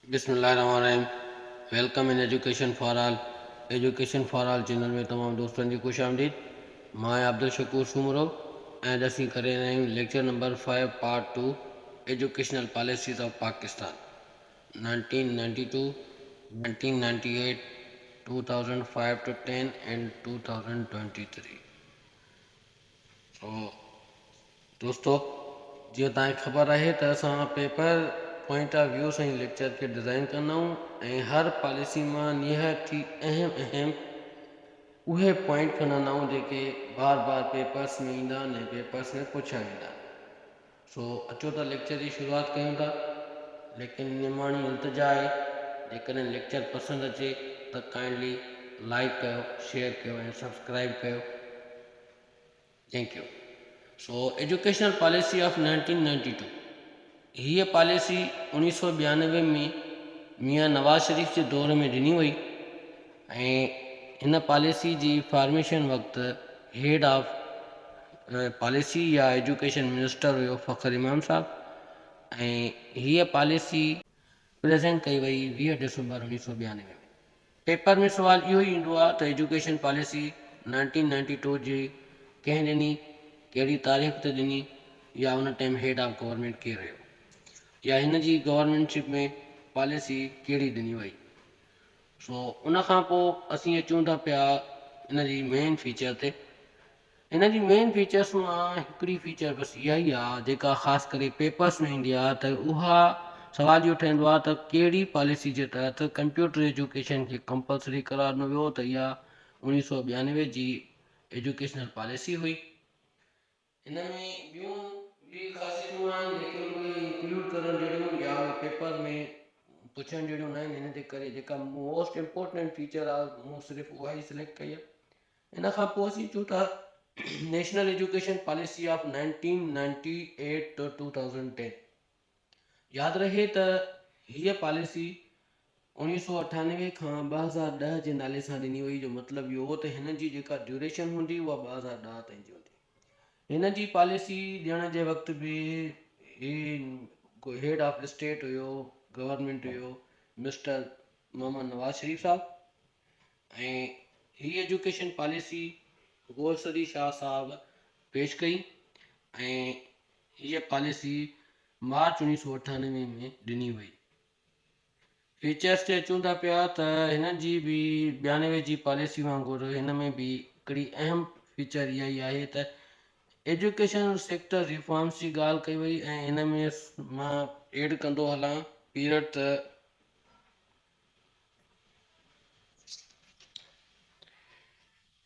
बिस्मिल्लाहिर्रहमानिर्रहीम। Welcome in education for all. Education for all channel में तमाम दोस्तों की खुश आमदीद। मैं अब्दुल शकूर सुमरो ऐं असीं करे रहे हैं lecture number 5 part 2 educational policies of Pakistan 1992, 1998, 2005 to 10 and 2023। So दोस्तों, जीअं तव्हांखे ख़बर आहे त असां पेपर पॉइंट ऑफ व्यू सां ई लेक्चर खे डिज़ाइन कंदा आहियूं ऐं हर पॉलिसी मां निहायत ई अहम उहे पॉइंट खणंदा आहियूं जेके बार बार पेपर्स में ईंदा आहिनि ऐं पेपर्स में पुछिया वेंदा आहिनि। सो अचो त लेक्चर जी शुरूआति कयूं था, लेकिन निमाणी इल्तिजा आहे जेकॾहिं लेक्चर पसंदि अचे त काइंडली लाइक कयो, शेयर कयो ऐं सब्सक्राइब कयो। Thank U. So educational policy of 1992, हीअ पॉलिसी 1992 में मियाँ नवाज़ शरीफ़ जे दौर में ॾिनी वई ऐं हिन पॉलिसी जी फॉर्मेशन वक़्तु हेड ऑफ पॉलिसी या एजुकेशन मिनिस्टर हुयो फ़खर इमाम साहब ऐं हीअ पॉलिसी प्रेज़ेंट कई वई 20 दिसंबर 1992 में। पेपर में सुवाल इहो ई ईंदो आहे त एजुकेशन पॉलिसी 1992 जी कंहिं ॾिनी, कहिड़ी तारीख़ ते ॾिनी, या उन टाइम हेड ऑफ गवर्नमेंट केरु हुयो, या हिन जी गवर्नमेंटशिप में पॉलिसी कहिड़ी ॾिनी वई। सो उन खां पोइ असीं अचूं था पिया इन जी मेन फीचर ते। हिन जी मेन फीचर्स मां हिकिड़ी फीचर बसि इहा ई आहे जेका ख़ासि करे पेपर्स में ईंदी आहे, त उहा सवाल इहो ठहंदो आहे त कहिड़ी पॉलिसी जे तहत कंप्यूटर एजुकेशन खे कंपलसरी करार न वियो, त इहा 1992 जी एजुकेशनल पॉलिसी हुई। हिन में ॿियूं बि ख़ासियतूं आहिनि लेकिन उहे इंक्लूड करण जहिड़ियूं या उहे पेपर में पुछण जहिड़ियूं न आहिनि। हिन जे करे जेका मोस्ट इम्पोर्टेंट फीचर आहे मूं सिर्फ़ु उहा ई सिलेक्ट कई आहे। इन खां पोइ असीं अचूं था national education policy of 1998 to 2010। यादि रहे त हीअ पॉलिसी 1998 खां 2010 जे नाले सां ॾिनी वई, जो मतिलबु इहो हो त हिन जी जेका ड्यूरेशन हूंदी उहा 2010 ताईं जी हूंदी। हिन जी पॉलिसी ॾियण जे वक़्तु बि हेड ऑफ स्टेट हुयो, गवर्नमेंट हुयो मिस्टर मोहम्मद नवाज़ शरीफ़ साहब ऐं हीअ एजुकेशन पॉलिसी गोलसरी शाह साहब पेश कई ऐं हीअ पॉलिसी मार्च 1998 में ॾिनी वई। फीचर्स ते अचूं था पिया त हिन जी बि 92 जी पॉलिसी वांगुरु हिन में बि हिकिड़ी अहम फीचर इहा ई आहे त एजुकेशन सेक्टर रिफॉर्म्स जी ॻाल्हि कई वई ऐं हिन में मां एड कंदो हलां पीरियड त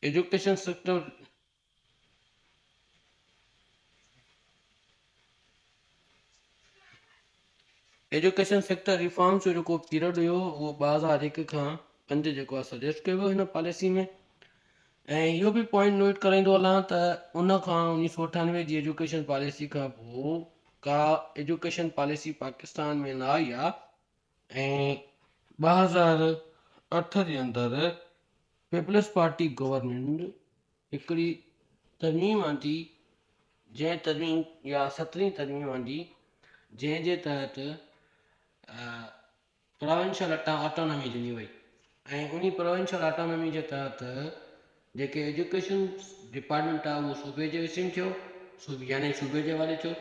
एजुकेशन सेक्टर रिफॉर्म्स जो जेको पीरियड हुयो उहो 2001 खां 5 जेको आहे सजेस्ट कयो वियो हिन पॉलिसी में। ऐं इहो बि पॉइंट नोट कराईंदो हलां त उन खां 1998 जी एजुकेशन पॉलिसी खां पोइ का एजुकेशन पॉलिसी पाकिस्तान में न आई आहे ऐं 2008 जे अंदरि पीपल्स पार्टी गवर्नमेंट हिकिड़ी तरमीम आंदी, जंहिं तरमीम या 17वीं तरमीम आंदी, जंहिंजे तहत प्रोविंशियल ऑटोनॉमी ॾिनी वई ऐं उन प्रोविंशियल ऑटोनॉमी जे तहत जेके एजुकेशन डिपार्टमेंट आहे उहो सूबे जे विसिन थियो, यानी सूबे जे हवाले थियो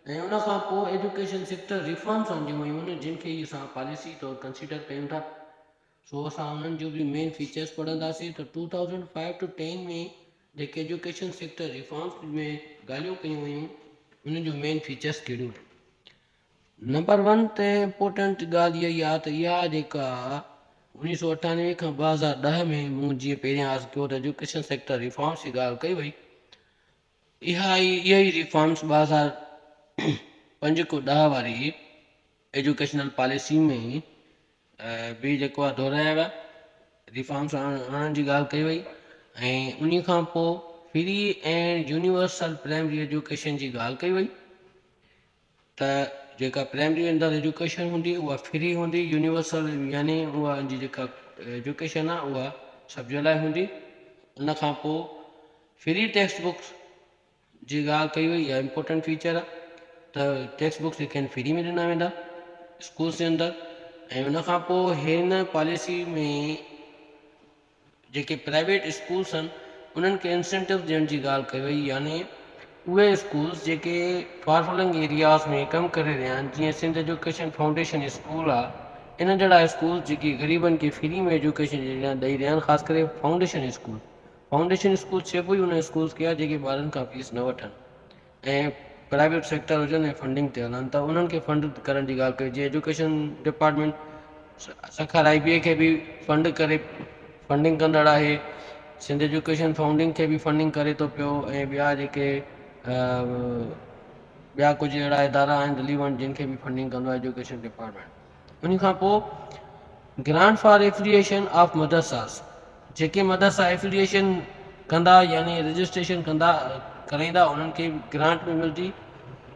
ऐं उन खां पोइ एजुकेशन सेक्टर रिफॉर्म्स आंदियूं वयूं आहिनि जिन खे असां पॉलिसी तौरु कंसीडर कयूं था। सो असां उन्हनि जो बि मेन फीचर्स पढ़ंदासीं। त 2005 to 10 में जेके एजुकेशन सेक्टर रिफॉर्म्स में ॻाल्हियूं कयूं वयूं उन्हनि जो मेन फीचर्स कहिड़ियूं आहिनि। नंबर 1 ते इम्पोर्टेंट ॻाल्हि इहा ई आहे त इहा जेका 1998 खां 2010 में मूं जीअं पहिरियां अर्ज़ु कयो त एजुकेशन सेक्टर रिफॉर्म्स जी ॻाल्हि कई वई, इहा ई रिफॉर्म्स 2005 खां 10 वारी एजुकेशनल पॉलिसी में बि जेको आहे दोहिराया विया, रिफॉर्म्स आणण जी ॻाल्हि कई वई ऐं उन खां पोइ फ्री ऐं यूनिवर्सल प्राइमरी एजुकेशन जी ॻाल्हि कई वई त जेका प्राइमरी अंदरि एजुकेशन हूंदी उहा फ्री हूंदी, यूनिवर्सल यानी उहा जी जेका एजुकेशन आहे उहा सभ जे लाइ हूंदी। उन खां पोइ फ्री टेक्स्ट बुक्स जी ॻाल्हि कई वई, इहा इम्पोर्टेंट फीचर आहे त टेक्स्ट बुक्स जेके आहिनि फ्री में ॾिना वेंदा स्कूल्स जे अंदरि ऐं उन खां पोइ हिन पॉलिसी में जेके प्राइवेट स्कूल्स आहिनि उन्हनि खे इंसेंटिव ॾियण जी ॻाल्हि कई वई, यानी उहे स्कूल्स जेके फार फ्लंग एरियाज़ में कमु करे रहिया आहिनि, जीअं सिंध एजुकेशन फाउंडेशन स्कूल आहे, इन जहिड़ा स्कूल जेके ग़रीबनि खे फ्री में एजुकेशन ॾेई रहिया आहिनि, ख़ासि करे फाउंडेशन स्कूल चइबो ई उन स्कूल्स खे आहे जेके ॿारनि खां फीस न वठनि ऐं प्राइवेट सेक्टर हुजनि ऐं फंडिंग ते हलनि, त उन्हनि खे फंड करण जी ॻाल्हि कई। जीअं एजुकेशन डिपार्टमेंट सखर IBA खे बि फंड करे फंडिंग कंदड़ आहे, सिंध एजुकेशन फाउंडिंग खे बि फंडिंग करे थो पियो, ऐं ॿिया जेके ॿिया कुझु अहिड़ा इदारा आहिनि रिलीवेंट जिन खे बि फंडिंग कंदो आहे एजुकेशन डिपार्टमेंट। उन खां पोइ ग्रांट फॉर एफिलिएशन ऑफ मदरसास, जेके मदरसा एफिलिएशन कंदा यानी रजिस्ट्रेशन कंदा कराईंदा उन्हनि खे ग्रांट बि मिलंदी,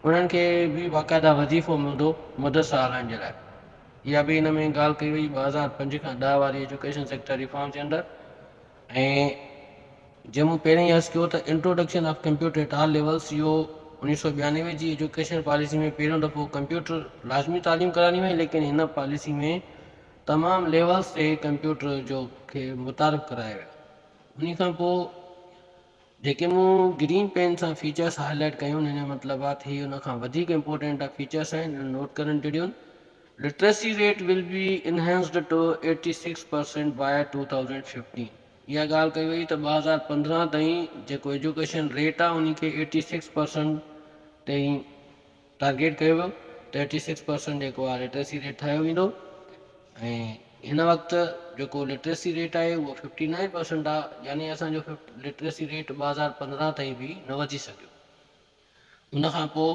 उन्हनि खे बि बाक़ाइदा वज़ीफ़ो मिलंदो मदरसा हलाइण जे लाइ। इहा बि हिन में ॻाल्हि कई वई 2005 खां 10 वारी एजुकेशन सेक्टर रिफॉर्म जे अंदरि। ऐं जंहिं मूं पहिरियों ई अर्ज़ु कयो त introduction of computer at all levels, इहो 1992 जी एजुकेशन पॉलिसी में पहिरियों दफ़ो कंप्यूटर लाज़मी तालीम करानी वई, लेकिन हिन पॉलिसी में तमामु लेवल्स ते कंप्यूटर जो खे मुतारफ़ करायो वियो। उन खां पोइ जेके मूं ग्रीन पेन सां फीचर्स हाईलाइट कयूं, हिन जो मतिलबु आहे थी उन खां वधीक इंपॉर्टेंट फीचर्स आहिनि नोट करण जहिड़ियूं। Literacy rate will be enhanced to 86% by 2015। इहा ॻाल्हि कई वई त 2015 ताईं जेको एजुकेशन रेट आहे उन खे 86% ताईं टारगेट कयो वियो, त 86% जेको आहे लिटरेसी रेट ठाहियो वेंदो। ऐं हिन वक़्तु जेको लिटरेसी रेट आहे उहो 59% आहे, यानी असांजो लिटरेसी रेट 2015 ताईं बि न वधी सघियो। उन खां पोइ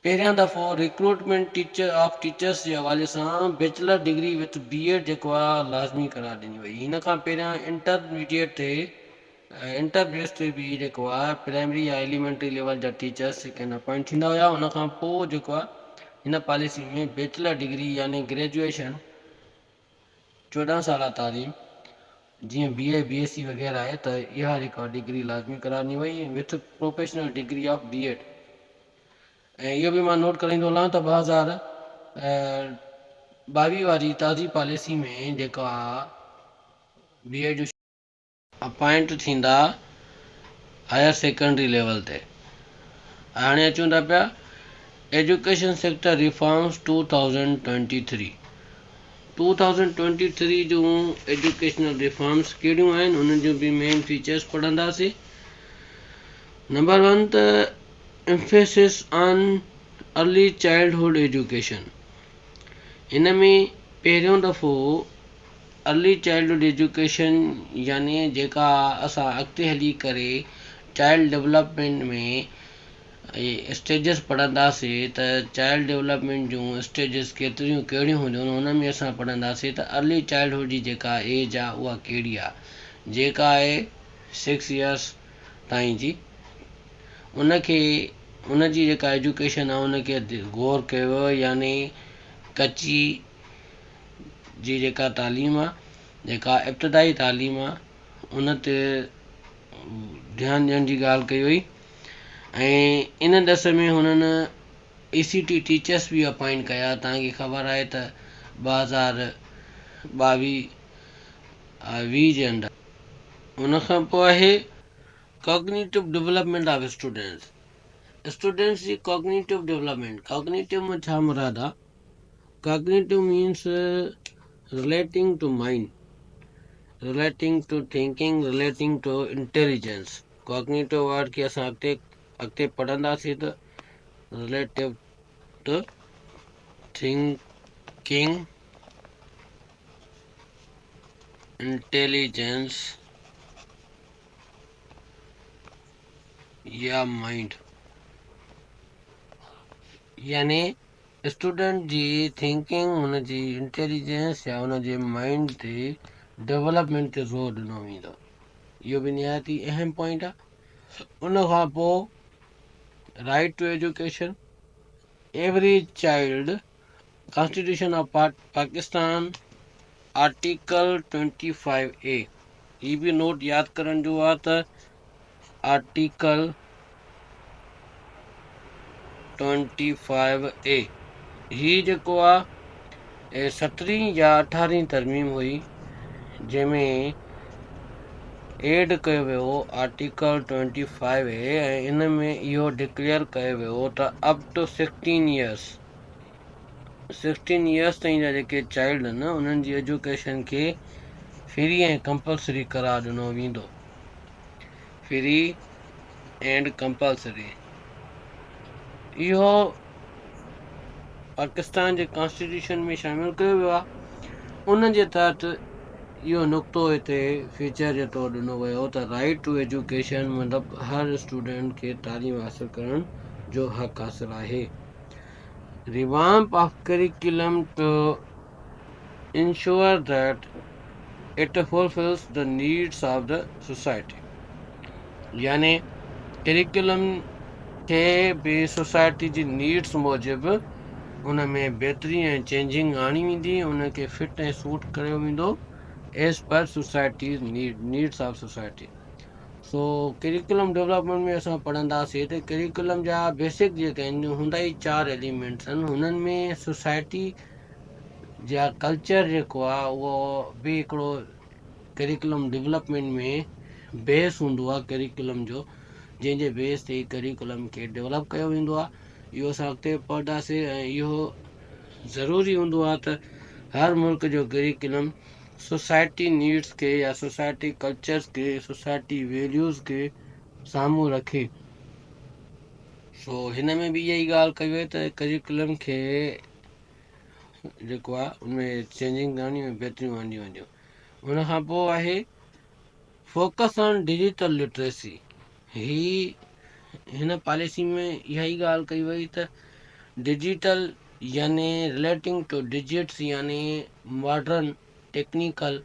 पहिरियां दफ़ो रिक्रूटमेंट टीचर्स जे हवाले सां बैचलर डिग्री विथ BEd जेको आहे लाज़मी करार ॾिनी वई। हिन खां पहिरियां इंटरमीडिएट ते इंटर बेस ते बि जेको आहे प्राइमरी या एलिमेंट्री लेवल जा टीचर्स जेके अपॉइंट थींदा हुआ। उन खां पोइ जेको आहे हिन पॉलिसी में बैचलर डिग्री यानी ग्रेजुएशन 14 साल तालीम जीअं BA BSc वग़ैरह आहे, त इहा जेका डिग्री लाज़मी करारनी वई with professional degree of BEd। ऐं इहो बि मां नोट कराईंदो हलां त 2022 वारी ताज़ी पॉलिसी में जेका BEd जो अपॉइंट थींदा हायर सेकेंडरी लेवल ते। हाणे अचूं था पिया एजुकेशन सेक्टर रिफॉर्म्स 2023 जूं एजुकेशनल रिफॉर्म्स कहिड़ियूं आहिनि, उन्हनि जूं बि मेन फीचर्स पढ़ंदासीं। नंबर 1 त emphasis on early childhood education. हिन में पहिरियों दफ़ो अर्ली चाइल्डहुड एजुकेशन यानी जेका असां अॻिते हली करे चाइल्ड डेवलपमेंट में स्टेजिस पढ़ंदासीं, त चाइल्ड डेवलपमेंट जूं स्टेजिस कहिड़ियूं हूंदियूं आहिनि, हुन में असां पढ़ंदासीं त अर्ली चाइल्डहुड जी जेका एज आहे उहा कहिड़ी आहे, जेका आहे 6 इयर्स ताईं जी। उनखे उनजी जेका एजुकेशन आहे उनखे गौर कयो वियो, यानी कची जी जेका तालीम आहे, जेका इब्तिदाई तालीम आहे, उन ते ध्यानु ॾियण जी ॻाल्हि कई वई। ऐं इन दस में हुननि ECT टीचर्स बि अपॉइंट कया। तव्हांखे ख़बर आहे त 2022 जे अंदरि। उन खां पोइ आहे कॉग्निटिव डेवलपमेंट ऑफ स्टूडेंट्स जी कॉग्निटिव डेवलपमेंट। कॉग्निटिव में छा मुराद आहे? Cognitive means relating to mind, relating to thinking, relating to intelligence. Cognitive word खे असां अॻिते पढ़ंदासीं त रिलेटिव टू थिंकिंग, इंटेलिजेंस या माइंड, यानी स्टूडेंट जी थिंकिंग, हुनजी इंटेलिजेंस या हुनजे माइंड ते डेवलपमेंट ते ज़ोर ॾिनो वेंदो। इहो बि निहायती अहम पॉइंट आहे। उन खां पोइ right to education, every child, constitution of Pakistan article 25A। ही बि नोट यादि करण जो आहे त आर्टिकल 25A ही जेको आहे 17 या 18 तरमीम हुई जंहिंमें एड कयो वियो आर्टिकल 25 ऐं इन में इहो डिक्लेयर कयो वियो त अप टू 16 इयर्स ताईं जा जेके चाइल्ड आहिनि उन्हनि जी एजुकेशन खे फ्री ऐं कंपलसरी करार ॾिनो वेंदो। फ्री एंड कंपलसरी इहो पाकिस्तान जे कॉन्स्टिट्यूशन में शामिल कयो वियो आहे। उन जे तहत इहो नुक़्तो हिते फीचर जे तौरु ॾिनो वियो त राइट टू एजुकेशन मतिलबु हर स्टूडेंट खे तालीम हासिलु करण जो हक़ हासिलु आहे। Revamp of curriculum to ensure that it fulfills the needs of the society, यानी करिकुलम खे बि सोसाइटी जी नीड्स मूजिबि उन में बहितरी ऐं चेंजिंग आणी वेंदी, उनखे फिट ऐं सूट कयो वेंदो as per societies needs of society. So curriculum development में असां पढ़ंदासीं त करिकुलम जा बेसिक जेके आहिनि हूंदा ई 4 एलिमेंट्स आहिनि। हुननि में सोसाइटी जा कल्चर जेको आहे उहो बि हिकिड़ो करिकुलम डेवलपमेंट में बेस हूंदो आहे करिकुलम जो, जंहिंजे बेस ते करिकुलम खे डेवलप कयो वेंदो आहे। इहो असां अॻिते पढ़ंदासीं ऐं इहो ज़रूरी हूंदो आहे त हर मुल्क जो करिकुलम सोसाइटी नीड्स खे या सोसाइटी कल्चर्स खे सोसाइटी वैल्यूज़ खे साम्हूं रखे। सो हिन में बि इहा ई ॻाल्हि कई वई त करिकुलम खे जेको आहे उनमें चेंजिंग आणी ऐं बहितरियूं आंदियूं वेंदियूं। उन खां पोइ आहे फोकस ऑन डिजिटल लिटरेसी। हिन पॉलिसी में इहा ई ॻाल्हि कई वई त डिजिटल यानी रिलेटिंग टू डिजिट्स यानी मॉडर्न टेक्निकल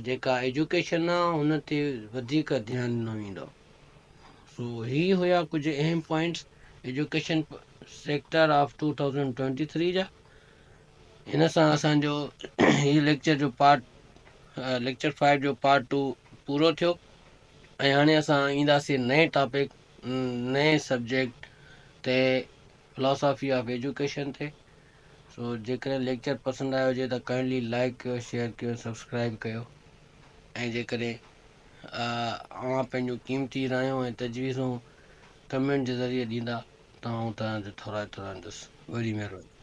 जेका एजुकेशन आहे हुन ते वधीक ध्यानु ॾिनो वेंदो। सो ही हुया कुझु अहम पॉइंट्स एजुकेशन सेक्टर ऑफ 2023 जा। हिन सां असांजो हीउ लेक्चर जो लेक्चर 5 जो पार्ट 2 पूरो थियो ऐं हाणे असां ईंदासीं नए टॉपिक नए सब्जेक्ट ते फिलोसॉफी ऑफ एजुकेशन ते। सो जेकॾहिं लेक्चर पसंदि आयो हुजे त काइंडली लाइक कयो, शेयर कयो, सब्सक्राइब कयो ऐं जेकॾहिं अव्हां पंहिंजूं क़ीमती रायूं ऐं तजवीज़ूं कमेंट जे ज़रिए ॾींदा त आउं तव्हांजो थोरा रहंदुसि। वॾी महिरबानी।